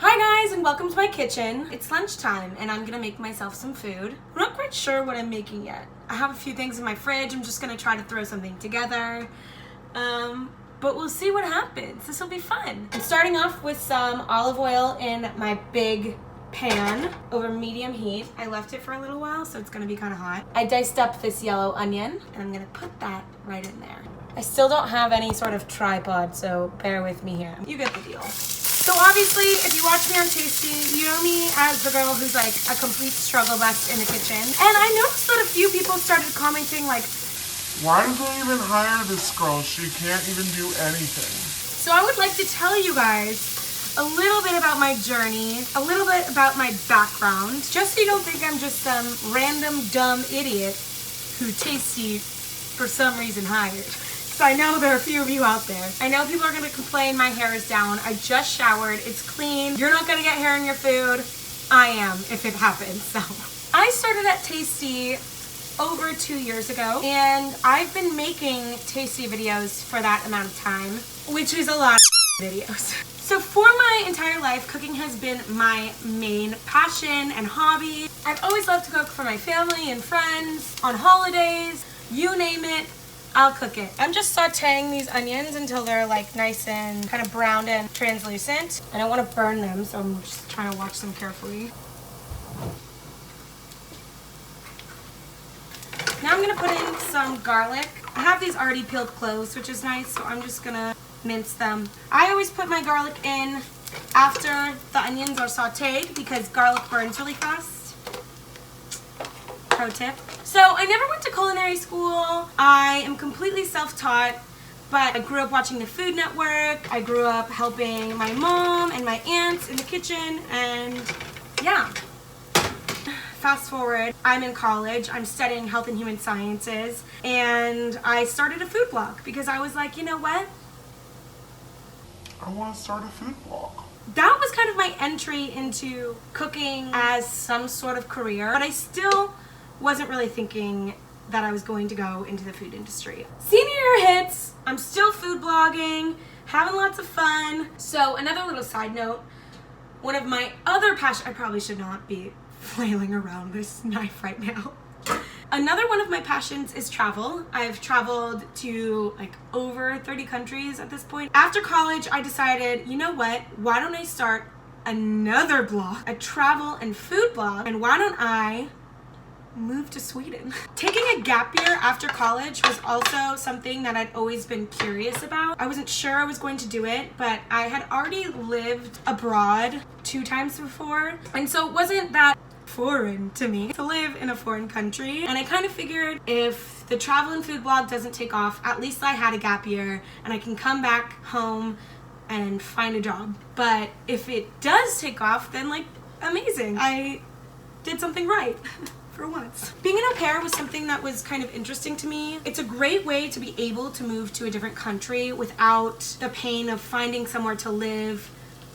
Hi guys, and welcome to my kitchen. It's lunchtime and I'm gonna make myself some food. I'm not quite sure what I'm making yet. I have a few things in my fridge. I'm just gonna try to throw something together. But we'll see what happens. This will be fun. I'm starting off with some olive oil in my big pan over medium heat. I left it for a little while, so it's gonna be kind of hot. I diced up this yellow onion and I'm gonna put that right in there. I still don't have any sort of tripod, so bear with me here. You get the deal. So obviously, if you watch me on Tasty, you know me as the girl who's like a complete struggle bus in the kitchen. And I noticed that a few people started commenting like, why did they even hire this girl? She can't even do anything. So I would like to tell you guys a little bit about my journey, a little bit about my background, just so you don't think I'm just some random dumb idiot who Tasty for some reason hired. I know there are a few of you out there. I know people are gonna complain my hair is down. I just showered, it's clean. You're not gonna get hair in your food. I am, if it happens, so. I started at Tasty over 2 years ago, and I've been making Tasty videos for that amount of time, which is a lot of videos. So for my entire life, cooking has been my main passion and hobby. I've always loved to cook for my family and friends, on holidays, you name it. I'll cook it. I'm just sauteing these onions until they're like nice and kind of browned and translucent. I don't want to burn them, so I'm just trying to watch them carefully. Now I'm gonna put in some garlic. I have these already peeled cloves, which is nice, so I'm just gonna mince them. I always put my garlic in after the onions are sauteed because garlic burns really fast. Pro tip. So I never went to culinary school. I am completely self-taught, but I grew up watching the Food Network. I grew up helping my mom and my aunts in the kitchen, and yeah. Fast forward, I'm in college. I'm studying health and human sciences, and I started a food blog because I was like, you know what? I want to start a food blog. That was kind of my entry into cooking as some sort of career, but I still wasn't really thinking that I was going to go into the food industry. Senior year hits, I'm still food blogging, having lots of fun. So another little side note, one of my other passions, I probably should not be flailing around this knife right now. Another one of my passions is travel. I've traveled to like over 30 countries at this point. After college, I decided, you know what, why don't I start another blog, a travel and food blog, and why don't I move to Sweden. Taking a gap year after college was also something that I'd always been curious about. I wasn't sure I was going to do it, but I had already lived abroad 2 times before, and so it wasn't that foreign to me to live in a foreign country. And I kind of figured if the travel and food blog doesn't take off, at least I had a gap year and I can come back home and find a job. But if it does take off, then like amazing, I did something right. For once. Being an au pair was something that was kind of interesting to me. It's a great way to be able to move to a different country without the pain of finding somewhere to live,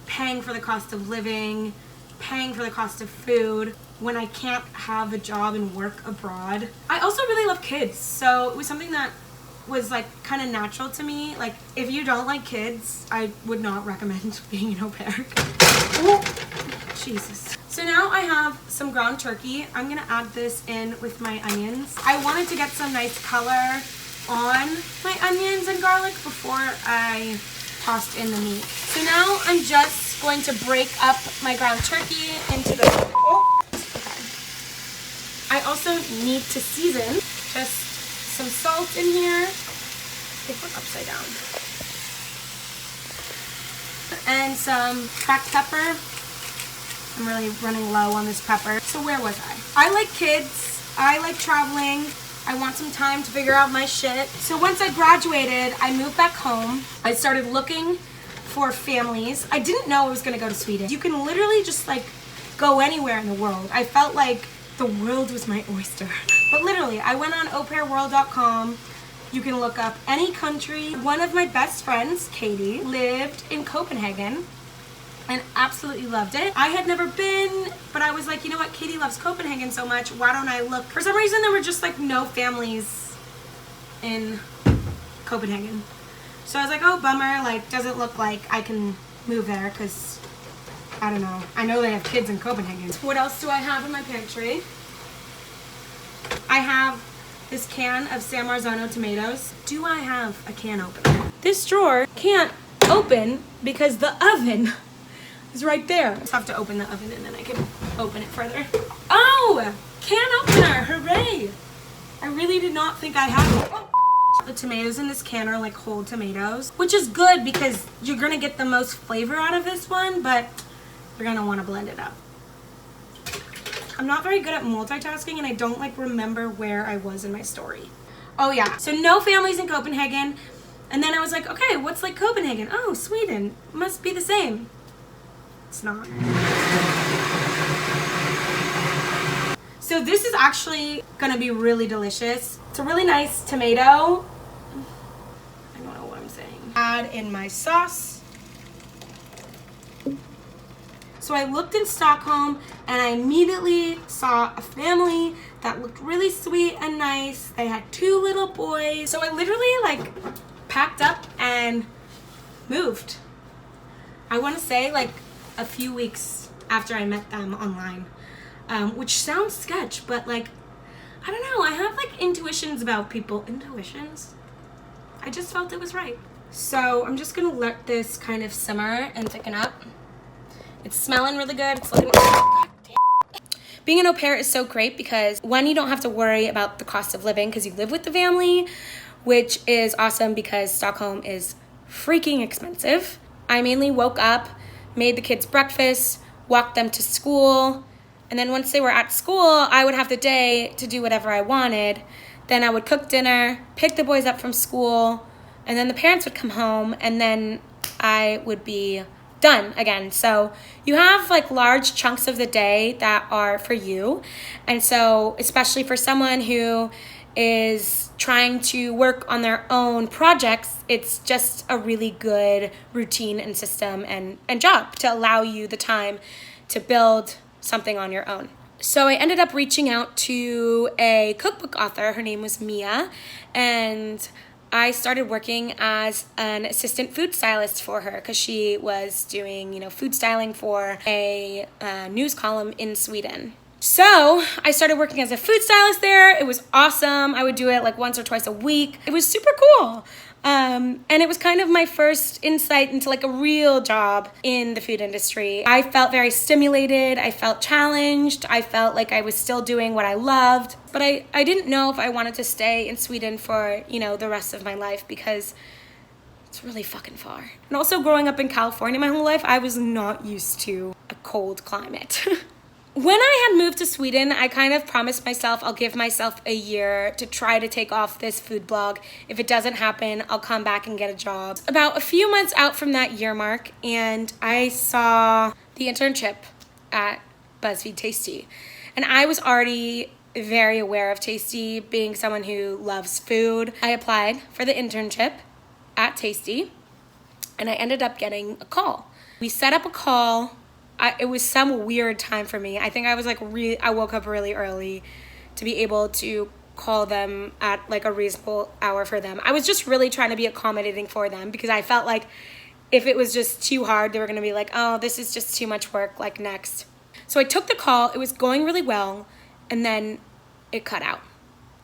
paying for the cost of living, paying for the cost of food when I can't have a job and work abroad. I also really love kids, so it was something that was like kind of natural to me. Like if you don't like kids, I would not recommend being an au pair. Ooh, Jesus. So now I have some ground turkey. I'm gonna add this in with my onions. I wanted to get some nice color on my onions and garlic before I tossed in the meat. So now I'm just going to break up my ground turkey into the, okay. I also need to season just some salt in here. I think we're upside down. And some cracked pepper. I'm really running low on this pepper. So where was I? I like kids. I like traveling. I want some time to figure out my shit. So once I graduated, I moved back home. I started looking for families. I didn't know I was gonna go to Sweden. You can literally just like go anywhere in the world. I felt like the world was my oyster. But literally, I went on aupairworld.com. You can look up any country. One of my best friends, Katie, lived in Copenhagen and absolutely loved it. I had never been, but I was like, you know what, Katie loves Copenhagen so much, why don't I look? For some reason, there were just like no families in Copenhagen. So I was like, oh, bummer, like, doesn't look like I can move there because I don't know. I know they have kids in Copenhagen. What else do I have in my pantry? I have this can of San Marzano tomatoes. Do I have a can opener? This drawer can't open because the oven is right there. Just have to open the oven and then I can open it further. Oh! Can opener! Hooray! I really did not think I had one. Oh. The tomatoes in this can are like whole tomatoes, which is good because you're gonna get the most flavor out of this one, but you're gonna want to blend it up. I'm not very good at multitasking and I don't like remember where I was in my story. Oh yeah, so no families in Copenhagen. And then I was like, okay, what's like Copenhagen? Oh, Sweden. Must be the same. It's not. So this is actually gonna be really delicious. It's a really nice tomato. I don't know what I'm saying. Add in my sauce. So I looked in Stockholm and I immediately saw a family that looked really sweet and nice. They had 2 little boys. So I literally like packed up and moved. I want to say like a few weeks after I met them online, which sounds sketch, but like, I don't know. I have like intuitions about people. Intuitions? I just felt it was right. So I'm just going to let this kind of simmer and thicken up. It's smelling really good. It's looking... God damn. Being an au pair is so great because one, you don't have to worry about the cost of living because you live with the family, which is awesome because Stockholm is freaking expensive. I mainly woke up, made the kids breakfast, walked them to school, and then once they were at school, I would have the day to do whatever I wanted. Then I would cook dinner, pick the boys up from school, and then the parents would come home, and then I would be done again. So you have like large chunks of the day that are for you. And so especially for someone who is trying to work on their own projects, it's just a really good routine and system and job to allow you the time to build something on your own. So I ended up reaching out to a cookbook author. Her name was Mia, and I started working as an assistant food stylist for her because she was doing, food styling for a news column in Sweden. So I started working as a food stylist there. It was awesome. I would do it like once or twice a week. It was super cool. And it was kind of my first insight into like a real job in the food industry. I felt very stimulated. I felt challenged. I felt like I was still doing what I loved. But I didn't know if I wanted to stay in Sweden for, the rest of my life because it's really fucking far. And also growing up in California my whole life, I was not used to a cold climate. When I had moved to Sweden, I kind of promised myself I'll give myself a year to try to take off this food blog. If it doesn't happen, I'll come back and get a job. About a few months out from that year mark, and I saw the internship at BuzzFeed Tasty. And I was already very aware of Tasty, being someone who loves food. I applied for the internship at Tasty, and I ended up getting a call. We set up a call. It was some weird time for me. I think I was like I woke up really early to be able to call them at like a reasonable hour for them. I was just really trying to be accommodating for them because I felt like if it was just too hard, they were going to be like, oh, this is just too much work, like next. So I took the call. It was going really well. And then it cut out.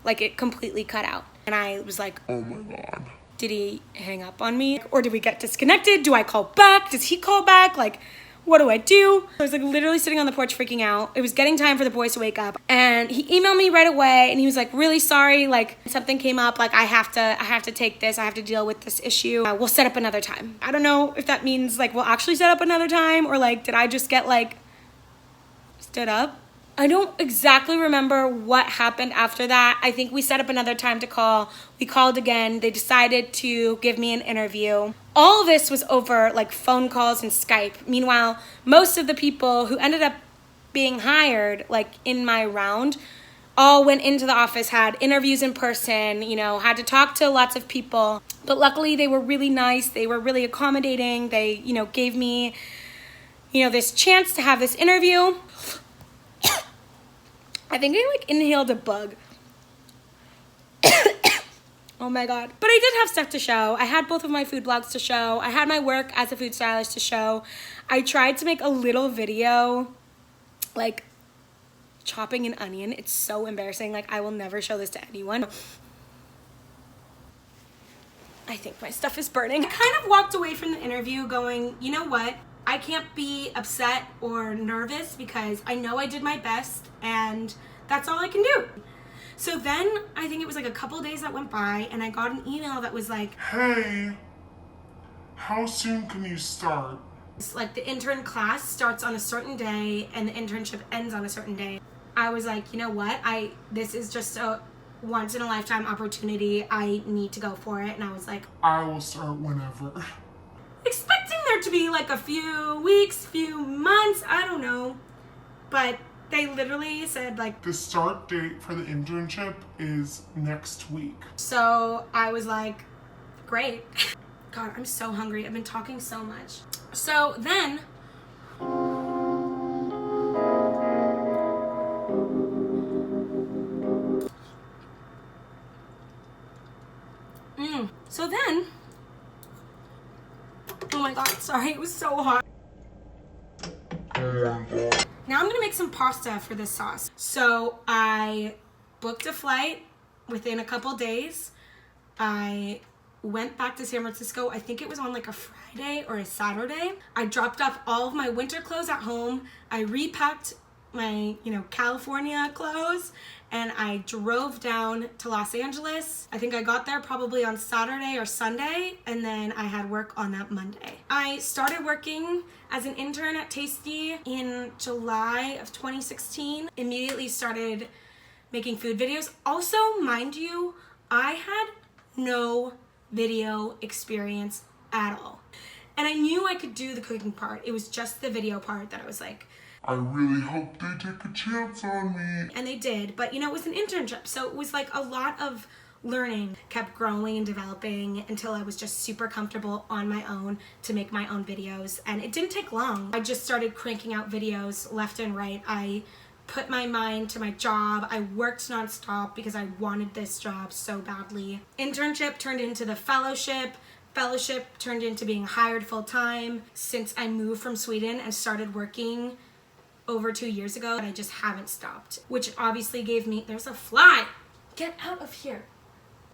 Like it completely cut out. And I was like, oh my God. Did he hang up on me? Or did we get disconnected? Do I call back? Does he call back? Like, what do I do? I was like literally sitting on the porch freaking out. It was getting time for the boys to wake up. And he emailed me right away and he was like, really sorry, like something came up, like I have to take this, I have to deal with this issue. We'll set up another time. I don't know if that means like we'll actually set up another time or like did I just get like stood up? I don't exactly remember what happened after that. I think we set up another time to call. We called again. They decided to give me an interview. All of this was over like phone calls and Skype. Meanwhile, most of the people who ended up being hired like in my round all went into the office, had interviews in person, had to talk to lots of people. But luckily they were really nice. They were really accommodating. They, gave me, this chance to have this interview. I think I like inhaled a bug. Oh my God. But I did have stuff to show. I had both of my food blogs to show. I had my work as a food stylist to show. I tried to make a little video, like chopping an onion. It's so embarrassing. Like, I will never show this to anyone. I think my stuff is burning. I kind of walked away from the interview going, you know what? I can't be upset or nervous because I know I did my best and that's all I can do. So then I think it was like a couple days that went by and I got an email that was like, hey, how soon can you start? it's like the intern class starts on a certain day and the internship ends on a certain day. I was like, you know what? This is just a once in a lifetime opportunity. I need to go for it. And I was like, I will start whenever. Expecting there to be like a few weeks, few months, I don't know. But they literally said like, the start date for the internship is next week. So I was like, great. God, I'm so hungry. I've been talking so much. So then, oh my God, sorry, it was so hot. Now I'm gonna make some pasta for this sauce. So I booked a flight within a couple days. I went back to San Francisco. I think it was on like a Friday or a Saturday. I dropped off all of my winter clothes at home. I repacked my, California clothes and I drove down to Los Angeles. I think I got there probably on Saturday or Sunday and then I had work on that Monday. I started working as an intern at Tasty in July of 2016. Immediately started making food videos. Also, mind you, I had no video experience at all. And I knew I could do the cooking part. It was just the video part that I was like, I really hope they take a chance on me. And they did, but it was an internship. So it was like a lot of learning, kept growing and developing until I was just super comfortable on my own to make my own videos. And it didn't take long. I just started cranking out videos left and right. I put my mind to my job. I worked nonstop because I wanted this job so badly. Internship turned into the fellowship. Fellowship turned into being hired full-time. Since I moved from Sweden and started working over 2 years ago, I just haven't stopped, which obviously gave me, there's a fly, get out of here.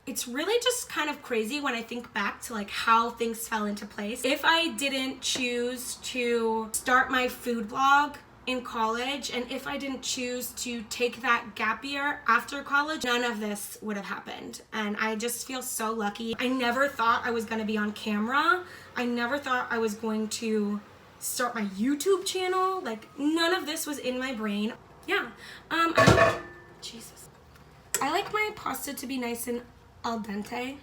It's really just kind of crazy when I think back to like how things fell into place. If I didn't choose to start my food blog in college, and if I didn't choose to take that gap year after college, none of this would have happened. And I just feel so lucky. I never thought I was gonna be on camera. I never thought I was going to start my YouTube channel. Like, none of this was in my brain. Yeah, Jesus. I like my pasta to be nice and al dente,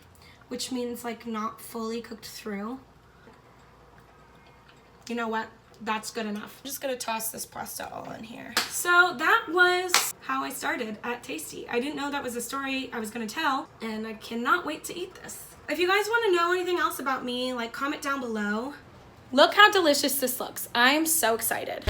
which means like not fully cooked through. You know what? That's good enough. I'm just gonna toss this pasta all in here. So that was how I started at Tasty. I didn't know that was a story I was gonna tell, and I cannot wait to eat this. If you guys wanna know anything else about me, like comment down below. Look how delicious this looks. I am so excited.